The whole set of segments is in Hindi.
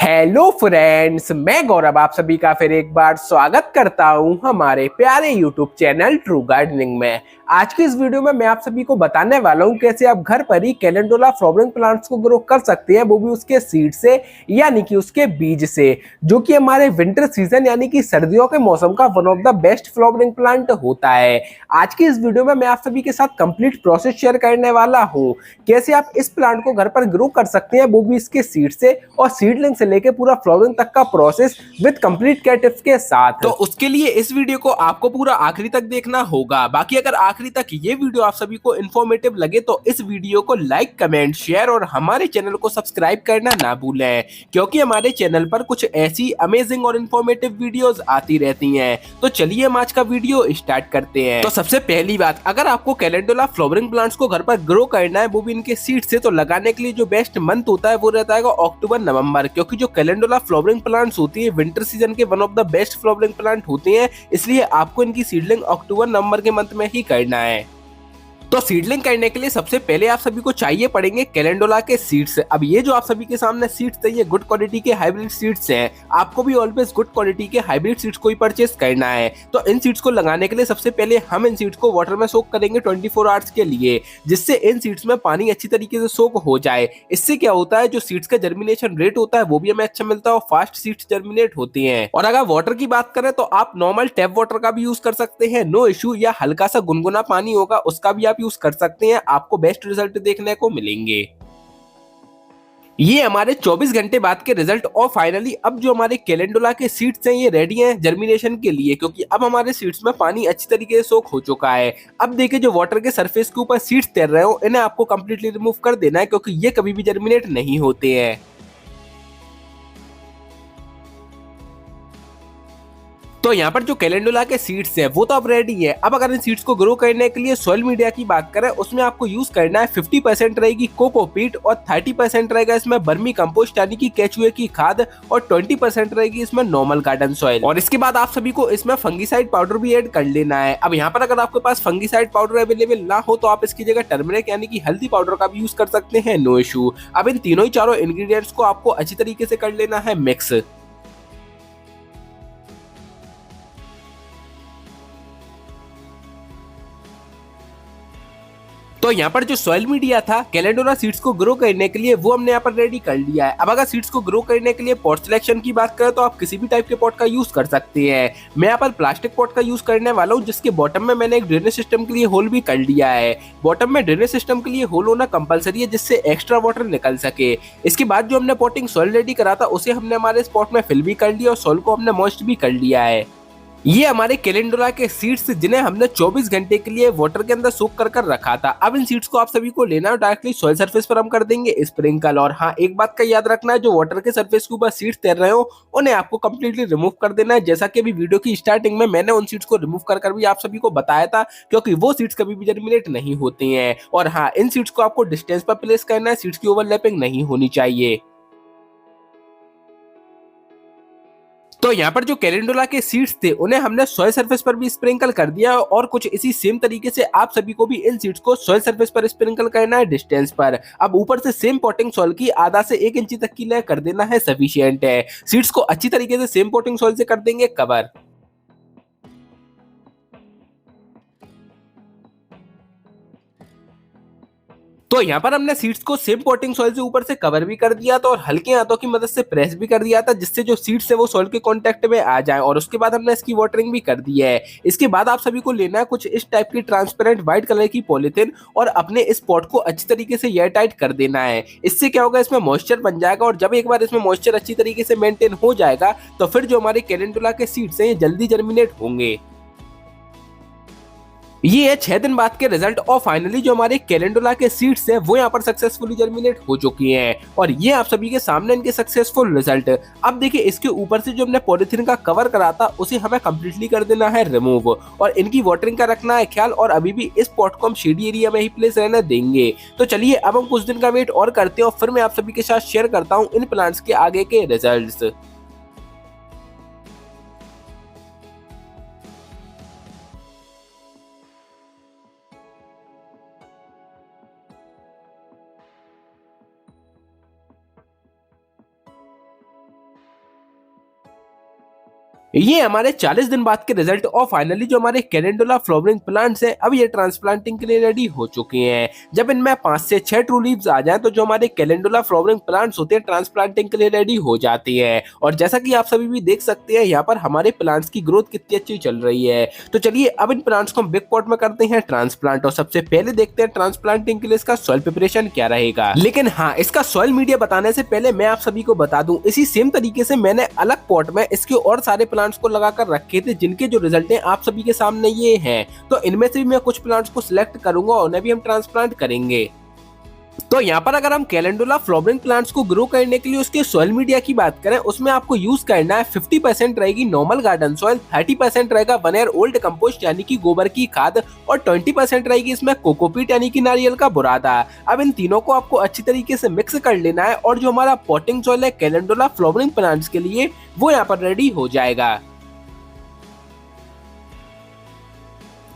हेलो फ्रेंड्स, मैं गौरव आप सभी का फिर एक बार स्वागत करता हूं हमारे प्यारे यूट्यूब चैनल ट्रू गार्डनिंग में। आज की इस वीडियो में मैं आप सभी को बताने वाला हूं कैसे आप घर पर ही कैलेंडुला फ्लावरिंग प्लांट्स को ग्रो कर सकते हैं, वो भी उसके सीड से यानी कि उसके बीज से, जो कि हमारे विंटर सीजन यानी कि सर्दियों के मौसम का one of the best flowering plant होता है। आज की इस वीडियो में मैं आप सभी के साथ कंप्लीट प्रोसेस शेयर करने वाला हूँ कैसे आप इस प्लांट को घर पर ग्रो कर सकते हैं, वो भी इसके सीड से और सीडलिंग से लेके पूरा फ्लावरिंग तक का process with complete care tips के साथ। तो उसके लिए इस वीडियो को आपको पूरा आखिरी तक देखना होगा। बाकी अगर आखिरी तक ये वीडियो आप सभी को इन्फॉर्मेटिव लगे तो इस वीडियो को लाइक, कमेंट, शेयर और हमारे चैनल को सब्सक्राइब करना ना भूलें, क्योंकि हमारे चैनल पर कुछ ऐसी अमेजिंग और इन्फॉर्मेटिव वीडियोस आती रहती हैं। तो चलिए हम आज का वीडियो स्टार्ट करते हैं। तो सबसे पहली बात, अगर आपको कैलेंडुला फ्लावरिंग प्लांट्स को घर पर ग्रो करना है, वो भी इनके सीड से, तो लगाने के लिए जो बेस्ट मंथ होता है वो रहता है अक्टूबर नवंबर, क्योंकि जो कैलेंडुला फ्लावरिंग प्लांट्स होती है विंटर सीजन के one of the best flowering plant होते हैं, इसलिए आपको इनकी सीडलिंग अक्टूबर नवंबर के मंथ में ही करना है। तो सीडलिंग करने के लिए सबसे पहले आप सभी को चाहिए पड़ेंगे कैलेंडुला के सीड्स। अब ये जो आप सभी के सामने सीड्स है, ये गुड क्वालिटी के हाइब्रिड सीड्स हैं। आपको भी ऑलवेज गुड क्वालिटी के हाइब्रिड सीड्स को ही परचेस करना है। तो इन सीड्स को लगाने के लिए सबसे पहले हम इन सीड्स को वाटर में सोक करेंगे 24 आवर्स के लिए, जिससे इन सीड्स में पानी अच्छी तरीके से सोक हो जाए। इससे क्या होता है, जो सीड्स का जर्मिनेशन रेट होता है वो भी हमें अच्छा मिलता है और फास्ट सीड्स जर्मिनेट होती हैं। और अगर वाटर की बात करें तो आप नॉर्मल टैप वाटर का भी यूज कर सकते हैं, नो इश्यू, या हल्का सा गुनगुना पानी होगा उसका भी आप यूज कर सकते हैं, आपको बेस्ट रिजल्ट देखने को मिलेंगे। ये हमारे 24 घंटे बाद के रिजल्ट। और फाइनली अब जो हमारे कैलेंडुला के सीड्स हैं ये रेडी हैं जर्मिनेशन के लिए, क्योंकि अब हमारे सीड्स में पानी अच्छी तरीके से सोख हो चुका है। अब देखिए, जो वाटर के सरफेस के ऊपर सीड्स तैर रहे हो इन्हें आपको कंप्लीटली रिमूव कर देना है, क्योंकि ये कभी भी जर्मिनेट नहीं होते हैं। तो यहाँ पर जो कैलेंडुला के सीड्स है वो तो अब रेडी है। अब अगर इन सीड्स को ग्रो करने के लिए सॉइल मीडिया की बात करें, उसमें आपको यूज करना है 50% रहेगी कोकोपीट और 30% रहेगा इसमें बर्मी कंपोस्ट यानी कि केचुए की खाद और 20% रहेगी इसमें नॉर्मल गार्डन सॉइल। और इसके बाद आप सभी को इसमें फंगीसाइड पाउडर भी ऐड कर लेना है। अब यहाँ पर अगर आपके पास फंगीसाइड पाउडर अवेलेबल ना हो तो आप इसकी जगह टर्मरिक यानी कि हल्दी पाउडर का भी यूज कर सकते हैं, नो इशू। अब इन तीनों ही चारों इंग्रेडिएंट्स को आपको अच्छी तरीके से कर लेना है मिक्स। तो यहाँ पर जो सॉइल मीडिया था कैलेंडुला सीड्स को ग्रो करने के लिए वो हमने यहाँ पर रेडी कर लिया है। अब अगर सीड्स को ग्रो करने के लिए पॉट सिलेक्शन की बात करें तो आप किसी भी टाइप के पॉट का यूज कर सकते हैं। मैं यहाँ पर प्लास्टिक पॉट का यूज करने वाला हूँ, जिसके बॉटम में मैंने एक ड्रेनेज सिस्टम के लिए होल भी कर लिया है। बॉटम में ड्रेनेज सिस्टम के लिए होल होना कंपलसरी है, जिससे एक्स्ट्रा वाटर निकल सके। इसके बाद जो हमने पॉटिंग सॉइल रेडी करा था उसे हमने हमारे स्पॉट में फिल भी कर लिया और सॉइल को हमने मॉइस्ट भी कर लिया है। ये हमारे कैलेंडुला के सीड्स जिन्हें हमने 24 घंटे के लिए वाटर के अंदर सोक कर कर रखा था। अब इन सीड्स को आप सभी को लेना है, डायरेक्टली सॉइल सरफेस पर हम कर देंगे स्प्रिंकल। और हाँ, एक बात का याद रखना है, जो वाटर के सरफेस के ऊपर सीड्स तैर रहे हो उन्हें आपको कंप्लीटली रिमूव कर देना है, जैसा कि अभी वीडियो की स्टार्टिंग में मैंने उन सीड्स को रिमूव कर कर भी आप सभी को बताया था, क्योंकि वो सीड्स कभी भी जर्मिनेट नहीं होती हैं। और हाँ, इन सीड्स को आपको डिस्टेंस पर प्लेस करना है, सीड्स की ओवरलैपिंग नहीं होनी चाहिए। तो यहाँ पर जो कैलेंडुला के सीड्स थे उन्हें हमने सॉइल सरफेस पर भी स्प्रिंकल कर दिया, और कुछ इसी सेम तरीके से आप सभी को भी इन सीड्स को सॉइल सरफेस पर स्प्रिंकल करना है डिस्टेंस पर। अब ऊपर से सेम पॉटिंग सॉइल की आधा से 1 इंची तक की लेयर कर देना है, सफिशिएंट है। सीड्स को अच्छी तरीके से सेम पॉटिंग सॉइल से कर देंगे कवर। तो यहाँ पर हमने सीड्स को सेम पॉटिंग सॉइल से ऊपर से कवर भी कर दिया था और हल्के हाथों की मदद से प्रेस भी कर दिया था, जिससे जो सीड्स है वो सॉइल के कांटेक्ट में आ जाए। और उसके बाद हमने इसकी वाटरिंग भी कर दी है। इसके बाद आप सभी को लेना है कुछ इस टाइप की ट्रांसपेरेंट व्हाइट कलर की पॉलिथीन और अपने इस पॉट को अच्छी तरीके से एयर टाइट कर देना है। इससे क्या होगा, इसमें मॉइस्चर बन जाएगा, और जब एक बार इसमें मॉइस्चर अच्छी तरीके से मेंटेन हो जाएगा तो फिर जो हमारे कैलेंडुला के सीड्स हैं ये जल्दी जर्मिनेट होंगे। ये है 6 दिन बाद के रिजल्ट। और फाइनली जो हमारे कैलेंडुला के सीड्स है वो यहाँ पर सक्सेसफुली जर्मिनेट हो चुकी हैं, और ये आप सभी के सामने इनके सक्सेसफुल रिजल्ट। अब देखिए, इसके ऊपर से जो हमने पॉलिथीन का कवर करा था उसे हमें कंप्लीटली कर देना है रिमूव, और इनकी वाटरिंग का रखना है ख्याल। और अभी भी इस पॉट को हम शेडी एरिया में ही प्लेस रहने देंगे। तो चलिए अब हम कुछ दिन का वेट और करते हैं और फिर मैं आप सभी के साथ शेयर करता हूँ इन प्लांट्स के आगे के रिजल्ट। ये हमारे 40 दिन बाद के रिजल्ट और फाइनली जो हमारे कैलेंडुला फ्लावरिंग प्लांट्स हैं अब ये ट्रांसप्लांटिंग के लिए रेडी हो चुके हैं। जब इनमें 5 से 6 ट्रू लीव्स आ जाएं तो जो हमारे कैलेंडुला फ्लावरिंग प्लांट्स होते हैं ट्रांसप्लांटिंग के लिए रेडी हो जाती है। और जैसा कि आप सभी भी देख सकते हैं यहाँ पर हमारे प्लांट्स की ग्रोथ कितनी अच्छी चल रही है। तो चलिए अब इन प्लांट्स को हम बिग पॉट में करते हैं ट्रांसप्लांट और सबसे पहले देखते हैं ट्रांसप्लांटिंग के लिए इसका सॉइल प्रिपरेशन क्या रहेगा। लेकिन हाँ, इसका सॉइल मीडिया बताने से पहले मैं आप सभी को बता दूं इसी सेम तरीके से मैंने अलग पॉट में इसके और सारे प्लांट्स को लगाकर रखे थे जिनके जो रिजल्ट हैं आप सभी के सामने ये हैं। तो इनमें से भी मैं कुछ प्लांट्स को सिलेक्ट करूंगा और उन्हें भी हम ट्रांसप्लांट करेंगे। तो यहाँ पर अगर हम कैलेंडुला फ्लावरिंग प्लांट्स को ग्रो करने के लिए उसके सॉइल मीडिया की बात करें उसमें आपको यूज करना है 50% रहेगी नॉर्मल गार्डन सॉइल, 30% रहेगा 1 ईयर ओल्ड कंपोस्ट यानी कि गोबर की खाद और 20% रहेगी इसमें कोकोपीट यानी कि नारियल का बुरादा। अब इन तीनों को आपको अच्छी तरीके से मिक्स कर लेना है और जो हमारा पॉटिंग सॉइल है कैलेंडुला फ्लावरिंग प्लांट्स के लिए वो यहाँ पर रेडी हो जाएगा।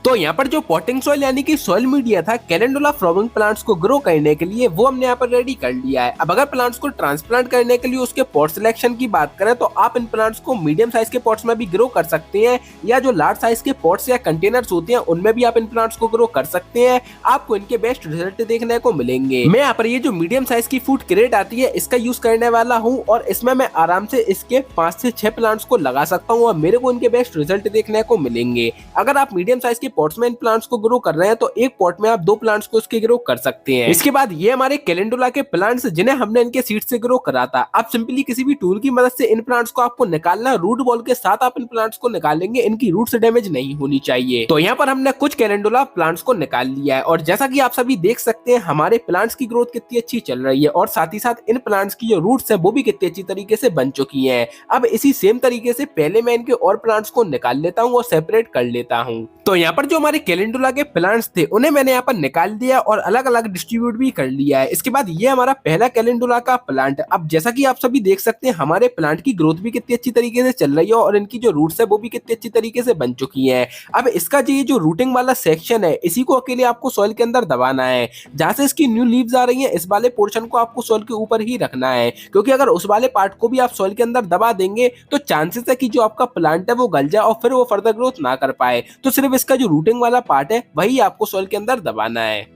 तो यहाँ पर जो पॉटिंग सॉइल यानी कि सॉइल मीडिया था कैलेंडुला फ्लावरिंग प्लांट्स को ग्रो करने के लिए वो हमने यहाँ पर रेडी कर लिया है। अब अगर प्लांट्स को ट्रांसप्लांट करने के लिए उसके पॉट सिलेक्शन की बात करें तो आप इन प्लांट्स को मीडियम साइज के पॉट्स में भी ग्रो कर सकते हैं या जो लार्ज साइज के पॉट्स या कंटेनर्स होते हैं उनमें भी आप इन प्लांट्स को ग्रो कर सकते हैं। आपको इनके बेस्ट रिजल्ट देखने को मिलेंगे। मैं यहाँ पर ये जो मीडियम साइज की फूड क्रेट आती है इसका यूज करने वाला हूँ और इसमें मैं आराम से इसके 5 से 6 प्लांट्स को लगा सकता हूँ और मेरे को इनके बेस्ट रिजल्ट देखने को मिलेंगे। अगर आप मीडियम साइज के पॉट्स में इन प्लांट्स को ग्रो कर रहे हैं तो एक पॉट में आप 2 प्लांट्स को उसके ग्रो कर सकते हैं। इसके बाद ये हमारे कैलेंडुला के प्लांट्स जिन्हें हमने इनके सीड से ग्रो करा था। आप सिंपली किसी भी टूल की मदद से इन प्लांट्स को आपको निकालना, रूट बॉल के साथ आप इन प्लांट्स को निकालेंगे, इनकी रूट से डैमेज नहीं होनी चाहिए। तो यहाँ पर हमने कुछ कैलेंडुला प्लांट्स को निकाल लिया है और जैसा कि आप सभी देख सकते हैं हमारे प्लांट्स की ग्रोथ कितनी अच्छी चल रही है और साथ ही साथ इन प्लांट्स की जो रूट्स है वो भी कितनी अच्छी तरीके से बन चुकी है। अब इसी सेम तरीके से पहले मैं इनके और प्लांट्स को निकाल लेता हूँ और सेपरेट कर लेता हूँ। तो यहाँ पर जो हमारे कैलेंडुला के प्लांट्स थे उन्हें मैंने यहाँ पर निकाल दिया और अलग अलग डिस्ट्रीब्यूट भी कर लिया है। इसके बाद ये हमारा पहला कैलेंडुला का प्लांट। अब जैसा कि आप सभी देख सकते हैं हमारे प्लांट की ग्रोथ भी कितनी अच्छी तरीके से चल रही है और इनकी जो रूट्स है वो भी कितनी अच्छी तरीके से बन चुकी है। अब इसका जो रूटिंग वाला सेक्शन है इसी को अकेले आपको सॉइल के अंदर दबाना है। जहां से इसकी न्यू लीव्स आ रही है इस वाले पोर्शन को आपको सॉइल के ऊपर ही रखना है, क्योंकि अगर उस वाले पार्ट को भी आप सॉइल के अंदर दबा देंगे तो चांसेस है कि जो आपका प्लांट है वो गल जाए और फिर वो फर्दर ग्रोथ ना कर पाए। तो सिर्फ इसका जो रूटिंग वाला पार्ट है वही आपको सॉइल के अंदर दबाना है।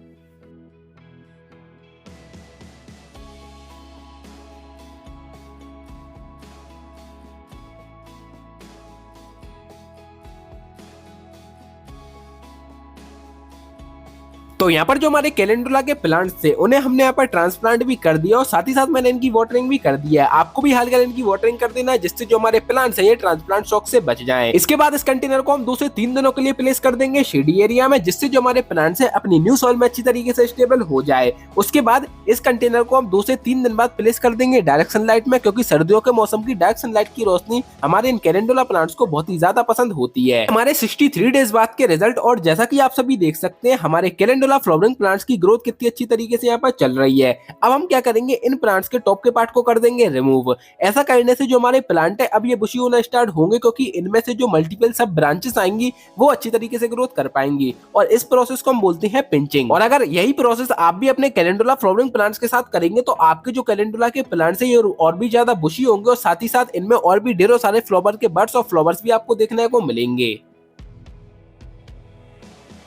तो यहाँ पर जो हमारे कैलेंडुला के प्लांट्स थे उन्हें हमने यहाँ पर ट्रांसप्लांट भी कर दिया और साथ ही साथ मैंने इनकी वाटरिंग भी कर दिया है। आपको भी हाल इनकी वाटरिंग कर देना है जिससे जो हमारे प्लांट्स हैं ये ट्रांसप्लांट शॉक से बच जाएं। इसके बाद इस कंटेनर को हम 2 से 3 दिनों के लिए प्लेस कर देंगे शेडी एरिया में, जिससे जो हमारे प्लांट्स है अपनी न्यू सॉइल में अच्छी तरीके से स्टेबल हो जाए। उसके बाद इस कंटेनर को हम 2 से 3 दिन बाद प्लेस कर देंगे डायरेक्ट सनलाइट में, क्योंकि सर्दियों के मौसम की डायरेक्ट सनलाइट की रोशनी हमारे इन कैलेंडुला प्लांट्स को बहुत ही ज्यादा पसंद होती है। हमारे 63 डेज बाद के रिजल्ट और जैसा कि आप सभी देख सकते हैं हमारे कैलेंडुला फ्लावरिंग प्लांट्स की ग्रोथ कितनी अच्छी तरीके से यहाँ पर चल रही है। अब हम क्या करेंगे, इन प्लांट्स के टॉप के पार्ट को कर देंगे रिमूव। ऐसा करने से जो हमारे प्लांट है अब ये बुशी होना स्टार्ट होंगे, क्योंकि इनमें से जो मल्टीपल सब ब्रांचेस आएंगी वो अच्छी तरीके से ग्रोथ कर पाएंगी और इस प्रोसेस को हम बोलते हैं पिंचिंग। और अगर यही प्रोसेस आप भी अपने कैलेंडुला फ्लावरिंग प्लांट्स के साथ करेंगे तो आपके जो कैलेंडुला के प्लांट्स है ये और भी ज्यादा बुशी होंगे और साथ ही साथ इनमें और भी ढेरों सारे फ्लावर के बर्ड्स और फ्लावर्स भी आपको देखने को मिलेंगे।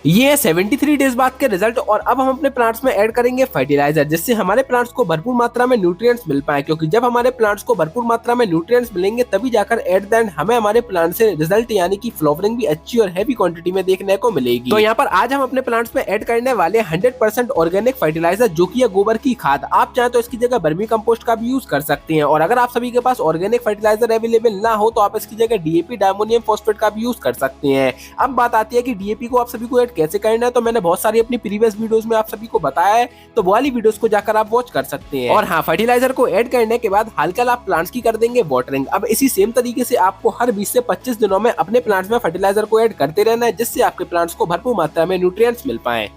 ये है 73 डेज बाद के रिजल्ट और अब हम अपने प्लांट्स में ऐड करेंगे फर्टिलाइजर, जिससे हमारे प्लांट्स को भरपूर मात्रा में न्यूट्रिएंट्स मिल पाए, क्योंकि जब हमारे प्लांट्स को भरपूर मात्रा में न्यूट्रिएंट्स मिलेंगे तभी जाकर एट द एंड हमें हमारे प्लांट से रिजल्ट यानी कि फ्लावरिंग भी अच्छी और हैवी क्वांटिटी में देखने को मिलेगी। तो यहाँ पर आज हम अपने प्लांट्स में ऐड करने वाले 100% ऑर्गेनिक फर्टिलाइजर, जो की है गोबर की खाद। आप चाहे तो इसकी जगह वर्मी कंपोस्ट का भी यूज कर सकते हैं और अगर आप सभी के पास ऑर्गेनिक फर्टिलाइजर अवेलेबल ना हो तो आप इसकी जगह डीएपी डायमोनियम फॉस्फेट का भी यूज कर सकते हैं। अब बात आती है कि डीएपी को आप सभी को ऐड कैसे करना है, तो मैंने बहुत सारी अपनी प्रीवियस वीडियोस में आप सभी को बताया है, तो वो वाली वीडियोस को जाकर आप वॉच कर सकते हैं। और हाँ, फर्टिलाइजर को ऐड करने के बाद हल्का आप प्लांट्स की कर देंगे वाटरिंग। अब इसी सेम तरीके से आपको हर 20 से 25 दिनों में अपने प्लांट्स में फर्टिलाइजर को ऐड करते रहना है, जिससे आपके प्लांट्स को भरपूर मात्रा में न्यूट्रिएंट्स मिल पाए।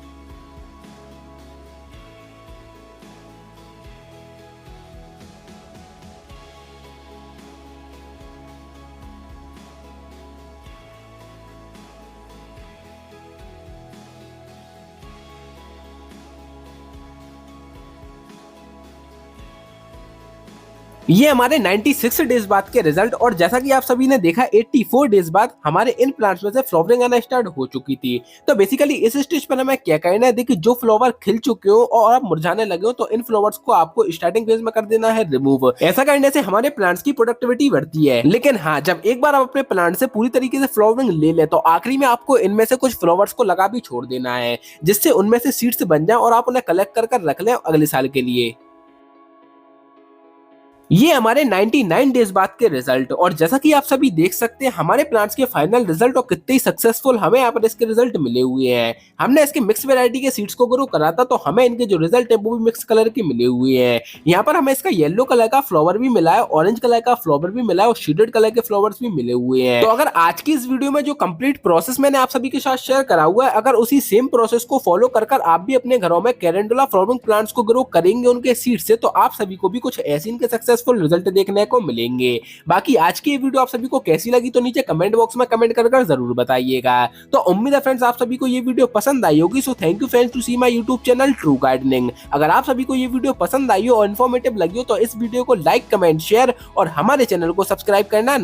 ये हमारे 96 डेज बाद के रिजल्ट, और जैसा कि आप सभी ने देखा 84 डेज बाद हमारे इन प्लांट्स में से फ्लावरिंग आना स्टार्ट हो चुकी थी। तो बेसिकली इस स्टेज पर हमें क्या करना है, देखिए जो फ्लावर खिल चुके हो और अब मुरझाने लगे हो तो इन फ्लावर्स को आपको स्टार्टिंग फेज में कर देना है रिमूव। ऐसा करने से हमारे प्लांट्स की प्रोडक्टिविटी बढ़ती है। लेकिन हाँ, जब एक बार आप अपने प्लांट से पूरी तरीके से फ्लावरिंग ले ले तो आखिरी में आपको इनमें से कुछ फ्लावर्स को लगा भी छोड़ देना है, जिससे उनमें से सीड्स बन जाए और आप उन्हें कलेक्ट कर रख लें अगले साल के लिए। ये हमारे 99 डेज बाद के रिजल्ट, और जैसा कि आप सभी देख सकते हैं हमारे प्लांट्स के फाइनल रिजल्ट और कितने ही सक्सेसफुल हमें यहाँ पर इसके रिजल्ट मिले हुए हैं। हमने इसके मिक्स वैरायटी के सीड्स को ग्रो करा था, तो हमें इनके जो रिजल्ट है वो भी मिक्स कलर के मिले हुए हैं। यहाँ पर हमें इसका येलो कलर का फ्लावर भी मिला है, ऑरेंज कलर का फ्लावर भी मिला है और शेडेड कलर के फ्लावर्स भी मिले हुए हैं। तो अगर आज की इस वीडियो में जो कंप्लीट प्रोसेस मैंने आप सभी के साथ शेयर करा हुआ है, अगर उसी सेम प्रोसेस को फॉलो कर आप भी अपने घरों में कैलेंडुला फ्लावरिंग प्लांट्स को ग्रो करेंगे उनके सीड से, तो आप सभी को भी कुछ ऐसे इनके सक्सेसफुल रिजल्ट देखने को मिलेंगे। बाकी आज की ये वीडियो आप सभी को कैसी लगी तो नीचे कमेंट बॉक्स में कमेंट कर जरूर बताइएगा। तो उम्मीद है फ्रेंड्स आप सभी को ये वीडियो पसंद आई होगी। So thank you friends to see my YouTube channel True Gardening. अगर आप सभी को ये वीडियो पसंद आई हो और इन्फॉर्मेटिव लगी हो तो इस वीडियो को लाइक, कमेंट, शेयर और हमारे चैनल को सब्सक्राइब करना ना